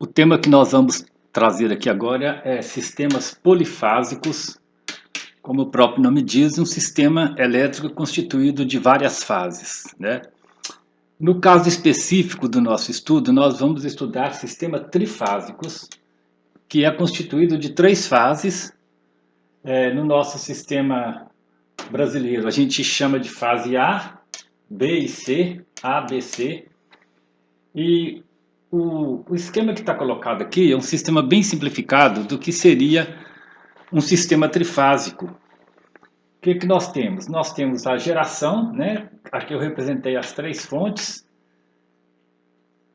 O tema que nós vamos trazer aqui agora é sistemas polifásicos. Como o próprio nome diz, um sistema elétrico constituído de várias fases, né? No caso específico do nosso estudo, nós vamos estudar sistemas trifásicos, que é constituído de três fases. No nosso sistema brasileiro, a gente chama de fase A, B e C, A, B, C. E o esquema que está colocado aqui é um sistema bem simplificado do que seria um sistema trifásico. O que nós temos? Nós temos a geração, né? Aqui eu representei as três fontes,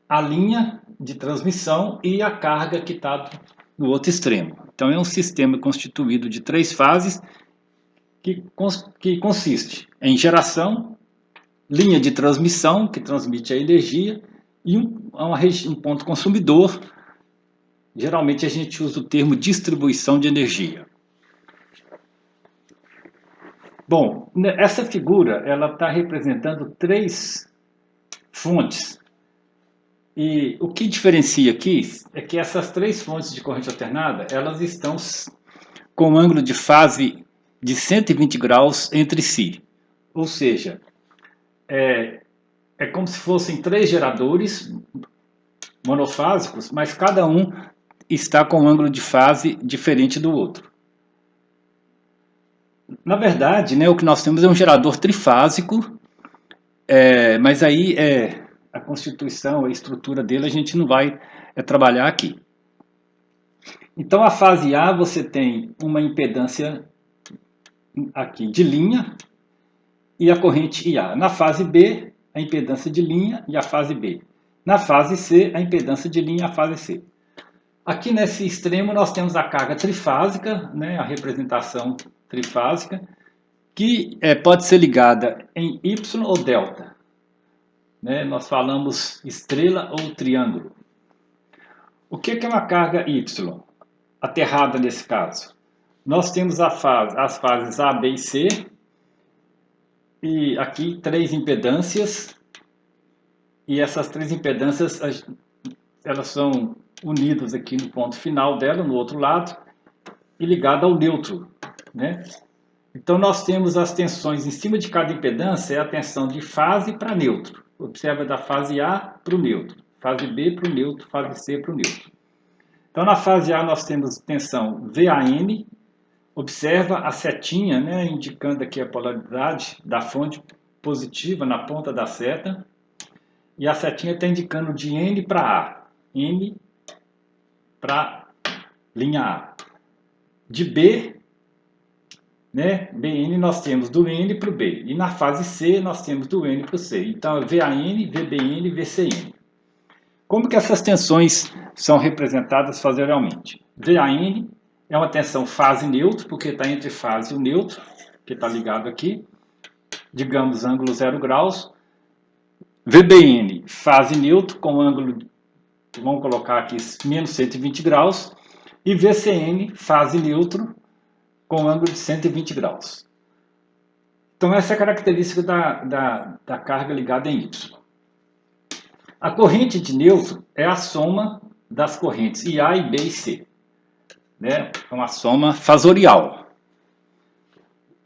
a linha de transmissão e a carga que está no outro extremo. Então é um sistema constituído de três fases que consiste em geração, linha de transmissão, que transmite a energia, e um ponto consumidor. Geralmente a gente usa o termo distribuição de energia. Bom, essa figura ela está representando três fontes. E o que diferencia aqui é que essas três fontes de corrente alternada, elas estão com um ângulo de fase de 120 graus entre si. Ou seja, é como se fossem três geradores monofásicos, mas cada um está com um ângulo de fase diferente do outro. Na verdade, né, o que nós temos é um gerador trifásico, mas aí a constituição, a estrutura dele a gente não vai trabalhar aqui. Então a fase A você tem uma impedância aqui de linha e a corrente IA. Na fase B, a impedância de linha e a fase B. Na fase C, a impedância de linha e a fase C. Aqui nesse extremo nós temos a carga trifásica, né, a representação trifásica, que pode ser ligada em Y ou delta. Né, nós falamos estrela ou triângulo. O que é uma carga Y? Aterrada nesse caso. Nós temos as fases A, B e C, e aqui três impedâncias, e essas três impedâncias elas são unidas aqui no ponto final dela, no outro lado, e ligada ao neutro, né? Então nós temos as tensões em cima de cada impedância, é a tensão de fase para neutro. Observa da fase A para o neutro, fase B para o neutro, fase C para o neutro. Então na fase A nós temos tensão VAN, observa a setinha, né, indicando aqui a polaridade da fonte positiva na ponta da seta, e a setinha está indicando de N para A, N para linha A. De B, né, BN nós temos do N para o B. E na fase C nós temos do N para o C. Então é VAN, VBN, VCN. Como que essas tensões são representadas fatorialmente? VAN é uma tensão fase neutro, porque está entre fase e o neutro, que está ligado aqui. Digamos ângulo 0 graus. VBN, fase neutro, com ângulo, vamos colocar aqui, menos 120 graus. E VCN, fase neutro, com ângulo de 120 graus. Então essa é a característica da carga ligada em Y. A corrente de neutro é a soma das correntes IA e B e C. Né? É uma soma fasorial.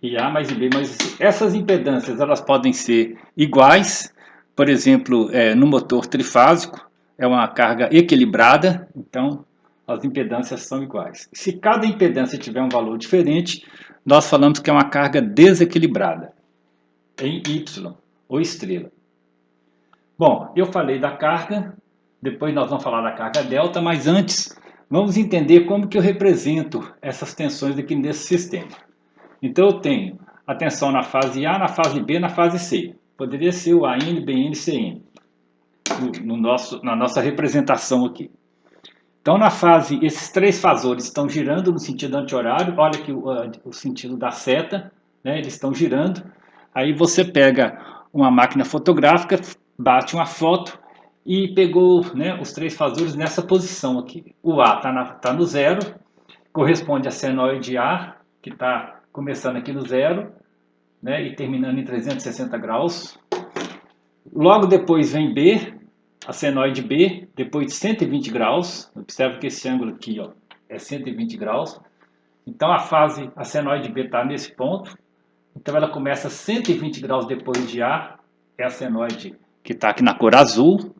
IA mais IB mais C. Essas impedâncias elas podem ser iguais, por exemplo, no motor trifásico, é uma carga equilibrada, então as impedâncias são iguais. Se cada impedância tiver um valor diferente, nós falamos que é uma carga desequilibrada, em Y, ou estrela. Bom, eu falei da carga, depois nós vamos falar da carga delta, mas antes, vamos entender como que eu represento essas tensões aqui nesse sistema. Então eu tenho a tensão na fase A, na fase B, na fase C. Poderia ser o AN, BN, CN, na nossa representação aqui. Então, na fase, esses três fasores estão girando no sentido anti-horário. Olha aqui o sentido da seta, né? Eles estão girando. Aí você pega uma máquina fotográfica, bate uma foto e pegou, né, os três fasores nessa posição aqui. O A está no zero, corresponde a senoide A, que está começando aqui no zero, né, e terminando em 360 graus. Logo depois vem B, a senoide B, depois de 120 graus. Observe que esse ângulo aqui, ó, é 120 graus. Então a senoide B está nesse ponto. Então ela começa 120 graus depois de A, é a senoide que está aqui na cor azul.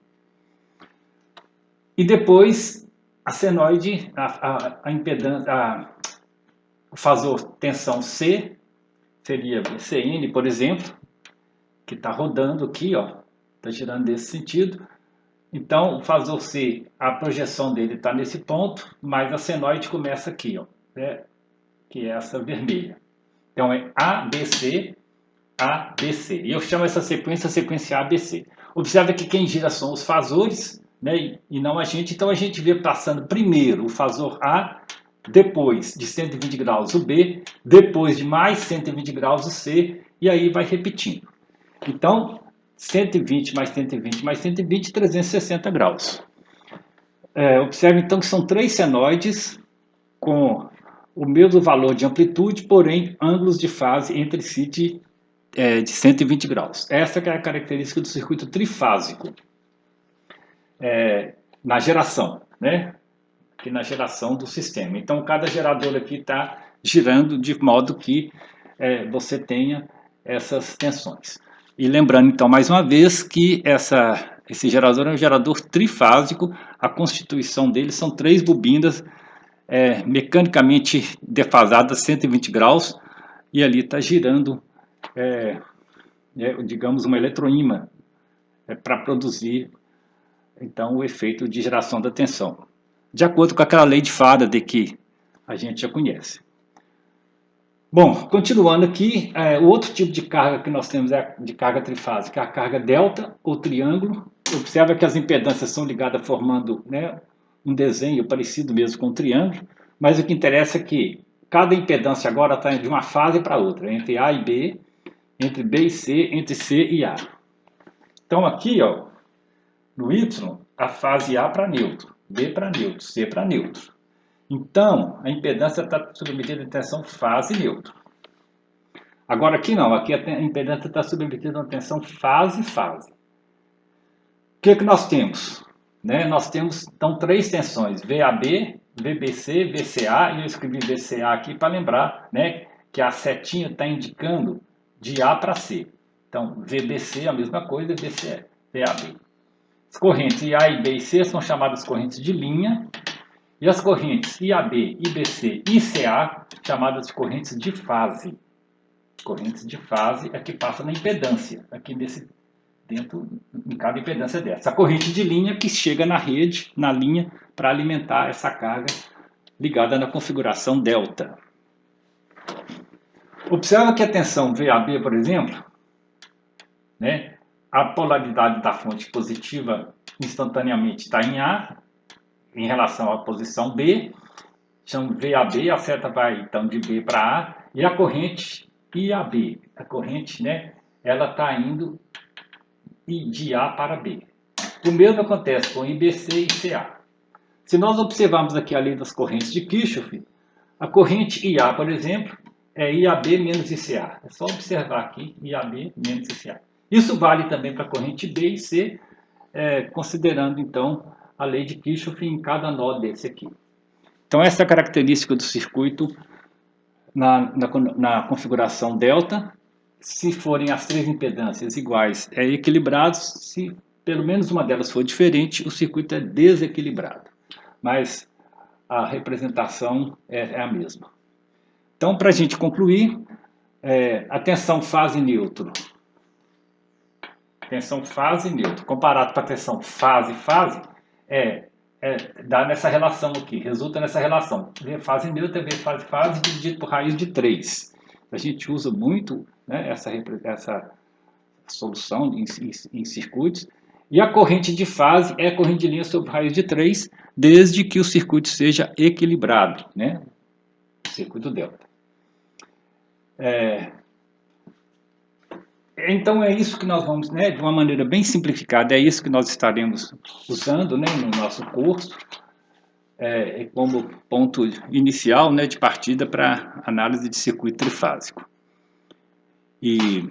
E depois a senoide, a impedância, o fasor tensão C, seria CN, por exemplo, que está rodando aqui, ó, está girando nesse sentido. Então, o fasor C, a projeção dele está nesse ponto, mas a senoide começa aqui, ó, né, que é essa vermelha. Então, é ABC, ABC. E eu chamo essa sequência ABC. Observe que quem gira são os fasores, né, e não a gente. Então, a gente vê passando primeiro o fasor A, depois de 120 graus o B, depois de mais 120 graus o C, e aí vai repetindo. Então, 120 mais 120 mais 120, 360 graus. Observe então que são três senoides com o mesmo valor de amplitude, porém ângulos de fase entre si de 120 graus. Essa é a característica do circuito trifásico na geração, né? Aqui na geração do sistema. Então, cada gerador aqui está girando de modo que você tenha essas tensões. E lembrando, então, mais uma vez, que esse gerador é um gerador trifásico. A constituição dele são três bobinas mecanicamente defasadas 120 graus, e ali está girando, digamos, uma eletroímã para produzir, então, o efeito de geração da tensão, de acordo com aquela lei de Faraday que a gente já conhece. Bom, continuando aqui, o outro tipo de carga que nós temos é de carga trifásica, a carga delta ou triângulo. Observa que as impedâncias são ligadas formando, né, um desenho parecido mesmo com um triângulo, mas o que interessa é que cada impedância agora está de uma fase para outra, entre A e B, entre B e C, entre C e A. Então aqui, ó, no Y, a fase A para neutro, B para neutro, C para neutro. Então, a impedância está submetida à tensão fase neutro. Agora aqui não, aqui a impedância está submetida à tensão fase-fase. O que nós temos? Nós temos, então, três tensões, VAB, VBC, VCA, e eu escrevi VCA aqui para lembrar, né, que a setinha está indicando de A para C. Então, VBC é a mesma coisa, VCE, VAB. As correntes IA e B e C são chamadas correntes de linha, e as correntes IAB, IBC e CA, chamadas de correntes de fase. Correntes de fase é que passa na impedância, aqui dentro, em cada impedância dessa. A corrente de linha que chega na rede, na linha, para alimentar essa carga ligada na configuração delta. Observa que a tensão VAB, por exemplo, né, a polaridade da fonte positiva instantaneamente está em A, em relação à posição B. Então, VAB, a seta vai então de B para A, e a corrente IAB, a corrente, né, ela está indo de A para B. O mesmo acontece com IBC e CA. Se nós observarmos aqui a lei das correntes de Kirchhoff, a corrente IA, por exemplo, é IAB menos ICA. É só observar aqui, IAB menos ICA. Isso vale também para a corrente B e C, considerando então a lei de Kirchhoff em cada nó desse aqui. Então essa é a característica do circuito na configuração delta. Se forem as três impedâncias iguais, é equilibrado. Se pelo menos uma delas for diferente, o circuito é desequilibrado. Mas a representação é a mesma. Então, para a gente concluir, a tensão fase neutro. Tensão fase neutro, comparado com a tensão fase-fase, dá nessa relação aqui, resulta nessa relação. V fase neutra é V fase-fase dividido por raiz de 3. A gente usa muito, né, essa solução em circuitos. E a corrente de fase é a corrente de linha sobre raiz de 3, desde que o circuito seja equilibrado, né? O circuito delta. Então é isso que nós vamos, né, de uma maneira bem simplificada, é isso que nós estaremos usando, né, no nosso curso, como ponto inicial, né, de partida para análise de circuito trifásico. E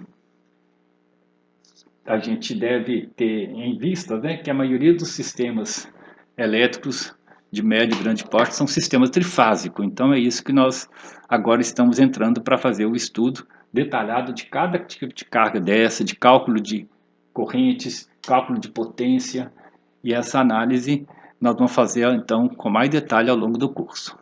a gente deve ter em vista, né, que a maioria dos sistemas elétricos de médio e grande porte são sistemas trifásicos. Então é isso que nós agora estamos entrando para fazer o estudo detalhado de cada tipo de carga dessa, de cálculo de correntes, cálculo de potência, e essa análise nós vamos fazer então com mais detalhe ao longo do curso.